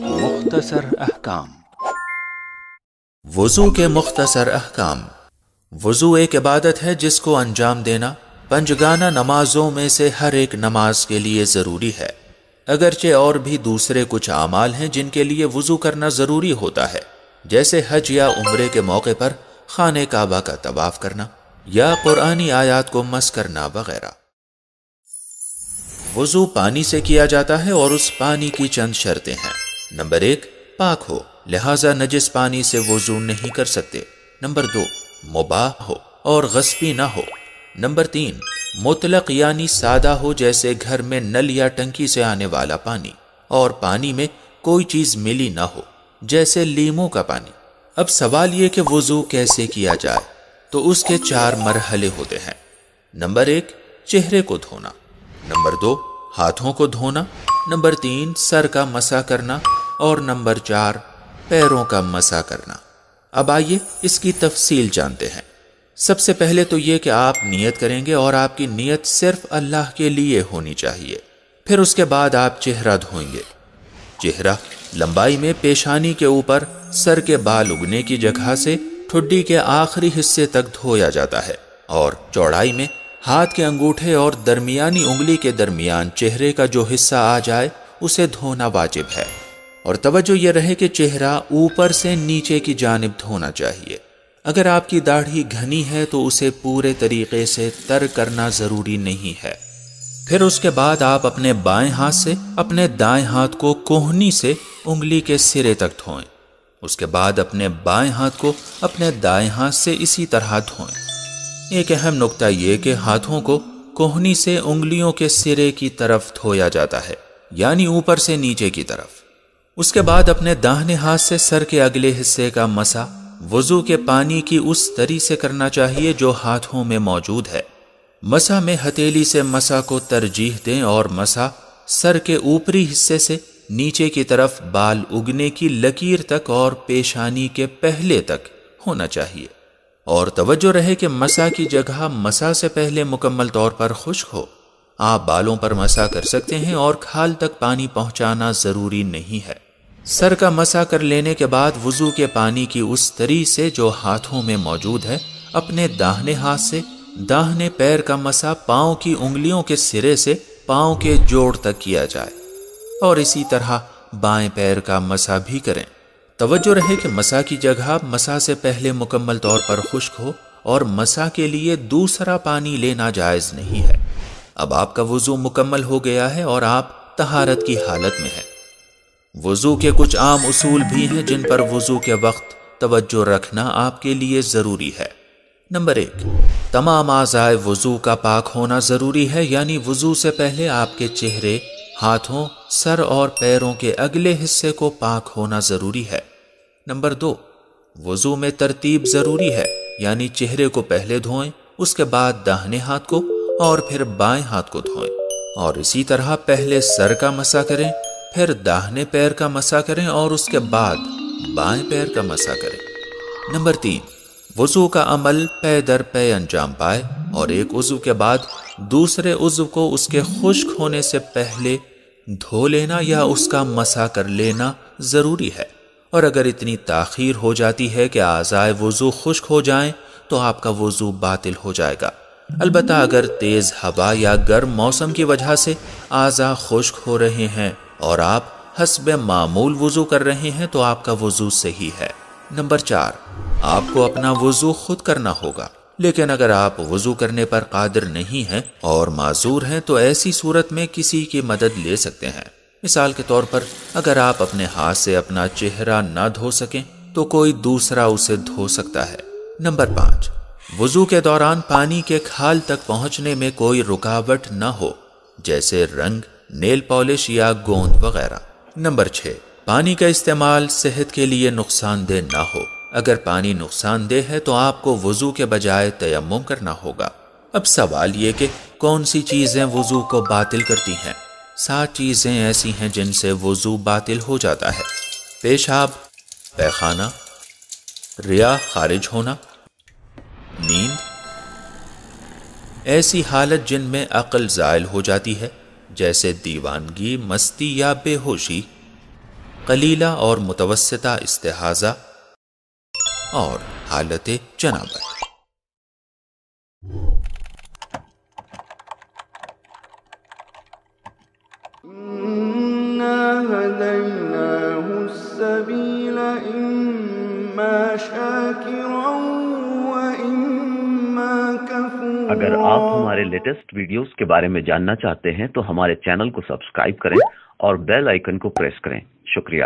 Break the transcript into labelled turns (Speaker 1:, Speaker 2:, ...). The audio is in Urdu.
Speaker 1: مختصر احکام۔ وضو کے مختصر احکام۔ وضو ایک عبادت ہے جس کو انجام دینا پنجگانہ نمازوں میں سے ہر ایک نماز کے لیے ضروری ہے، اگرچہ اور بھی دوسرے کچھ اعمال ہیں جن کے لیے وضو کرنا ضروری ہوتا ہے، جیسے حج یا عمرے کے موقع پر خانہ کعبہ کا طواف کرنا یا قرآنی آیات کو مس کرنا وغیرہ۔ وضو پانی سے کیا جاتا ہے اور اس پانی کی چند شرطیں ہیں۔ نمبر 1، پاک ہو، لہذا نجس پانی سے وضو نہیں کر سکتے۔ نمبر 2، مباح ہو اور غصبی نہ ہو۔ نمبر 3، مطلق یعنی سادہ ہو، جیسے گھر میں نل یا ٹنکی سے آنے والا پانی، اور پانی میں کوئی چیز ملی نہ ہو، جیسے لیموں کا پانی۔ اب سوال یہ کہ وضو کیسے کیا جائے، تو اس کے 4 مرحلے ہوتے ہیں۔ نمبر 1، چہرے کو دھونا۔ نمبر 2، ہاتھوں کو دھونا۔ نمبر 3، سر کا مسح کرنا، اور نمبر 4، پیروں کا مسح کرنا۔ اب آئیے اس کی تفصیل جانتے ہیں۔ سب سے پہلے تو یہ کہ آپ نیت کریں گے، اور آپ کی نیت صرف اللہ کے لیے ہونی چاہیے۔ پھر اس کے بعد آپ چہرہ دھوئیں گے۔ چہرہ لمبائی میں پیشانی کے اوپر سر کے بال اگنے کی جگہ سے ٹھڈی کے آخری حصے تک دھویا جاتا ہے، اور چوڑائی میں ہاتھ کے انگوٹھے اور درمیانی انگلی کے درمیان چہرے کا جو حصہ آ جائے اسے دھونا واجب ہے، اور توجہ یہ رہے کہ چہرہ اوپر سے نیچے کی جانب دھونا چاہیے۔ اگر آپ کی داڑھی گھنی ہے تو اسے پورے طریقے سے تر کرنا ضروری نہیں ہے۔ پھر اس کے بعد آپ اپنے بائیں ہاتھ سے اپنے دائیں ہاتھ کو کوہنی سے انگلی کے سرے تک دھوئیں۔ اس کے بعد اپنے بائیں ہاتھ کو اپنے دائیں ہاتھ سے اسی طرح دھوئیں۔ ایک اہم نکتہ یہ کہ ہاتھوں کو کوہنی سے انگلیوں کے سرے کی طرف دھویا جاتا ہے، یعنی اوپر سے نیچے کی طرف۔ اس کے بعد اپنے داہنے ہاتھ سے سر کے اگلے حصے کا مسح وضو کے پانی کی اس تری سے کرنا چاہیے جو ہاتھوں میں موجود ہے۔ مسح میں ہتھیلی سے مسح کو ترجیح دیں، اور مسح سر کے اوپری حصے سے نیچے کی طرف بال اگنے کی لکیر تک اور پیشانی کے پہلے تک ہونا چاہیے، اور توجہ رہے کہ مسح کی جگہ مسح سے پہلے مکمل طور پر خشک ہو۔ آپ بالوں پر مسح کر سکتے ہیں، اور کھال تک پانی پہنچانا ضروری نہیں ہے۔ سر کا مسح کر لینے کے بعد وضو کے پانی کی اس تری سے جو ہاتھوں میں موجود ہے اپنے داہنے ہاتھ سے داہنے پیر کا مسح پاؤں کی انگلیوں کے سرے سے پاؤں کے جوڑ تک کیا جائے، اور اسی طرح بائیں پیر کا مسح بھی کریں۔ توجہ رہے کہ مسح کی جگہ مسح سے پہلے مکمل طور پر خشک ہو، اور مسح کے لیے دوسرا پانی لینا جائز نہیں ہے۔ اب آپ کا وضو مکمل ہو گیا ہے اور آپ طہارت کی حالت میں ہیں۔ وضو کے کچھ عام اصول بھی ہیں جن پر وضو کے وقت توجہ رکھنا آپ کے لیے ضروری ہے۔ نمبر 1، تمام اعضائے وضو کا پاک ہونا ضروری ہے، یعنی وضو سے پہلے آپ کے چہرے، ہاتھوں، سر اور پیروں کے اگلے حصے کو پاک ہونا ضروری ہے۔ نمبر 2، وضو میں ترتیب ضروری ہے، یعنی چہرے کو پہلے دھوئیں، اس کے بعد داہنے ہاتھ کو، اور پھر بائیں ہاتھ کو دھوئیں، اور اسی طرح پہلے سر کا مسح کریں، پھر داہنے پیر کا مسح کریں، اور اس کے بعد بائیں پیر کا مسح کریں۔ نمبر 3، وضو کا عمل پے در پے انجام پائے، اور ایک عضو کے بعد دوسرے عضو کو اس کے خشک ہونے سے پہلے دھو لینا یا اس کا مسح کر لینا ضروری ہے، اور اگر اتنی تاخیر ہو جاتی ہے کہ اعضائے وضو خشک ہو جائیں تو آپ کا وضو باطل ہو جائے گا۔ البتہ اگر تیز ہوا یا گرم موسم کی وجہ سے اعضاء خشک ہو رہے ہیں اور آپ حسب معمول وضو کر رہے ہیں تو آپ کا وضو صحیح ہے۔ نمبر 4، آپ کو اپنا وضو خود کرنا ہوگا، لیکن اگر آپ وضو کرنے پر قادر نہیں ہیں اور معذور ہیں تو ایسی صورت میں کسی کی مدد لے سکتے ہیں۔ مثال کے طور پر اگر آپ اپنے ہاتھ سے اپنا چہرہ نہ دھو سکیں تو کوئی دوسرا اسے دھو سکتا ہے۔ نمبر 5، وضو کے دوران پانی کے کھال تک پہنچنے میں کوئی رکاوٹ نہ ہو، جیسے رنگ، نیل پالش یا گوند وغیرہ۔ نمبر 6، پانی کا استعمال صحت کے لیے نقصان دہ نہ ہو۔ اگر پانی نقصان دہ ہے تو آپ کو وضو کے بجائے تیمم کرنا ہوگا۔ اب سوال یہ کہ کون سی چیزیں وضو کو باطل کرتی ہیں؟ 7 چیزیں ایسی ہیں جن سے وضو باطل ہو جاتا ہے: پیشاب، پیخانہ، ریا خارج ہونا، نیند، ایسی حالت جن میں عقل زائل ہو جاتی ہے، جیسے دیوانگی، مستی یا بے ہوشی، قلیلہ اور متوسطہ استحاضہ، اور حالت جنابت۔
Speaker 2: إِنَّا هَدَيْنَاهُ السَّبِيلَ إِمَّا شَاكِرًا وَإِمَّا كَفُورًا۔
Speaker 3: اگر آپ ہمارے لیٹسٹ ویڈیوز کے بارے میں جاننا چاہتے ہیں تو ہمارے چینل کو سبسکرائب کریں اور بیل آئیکن کو پریس کریں۔ شکریہ۔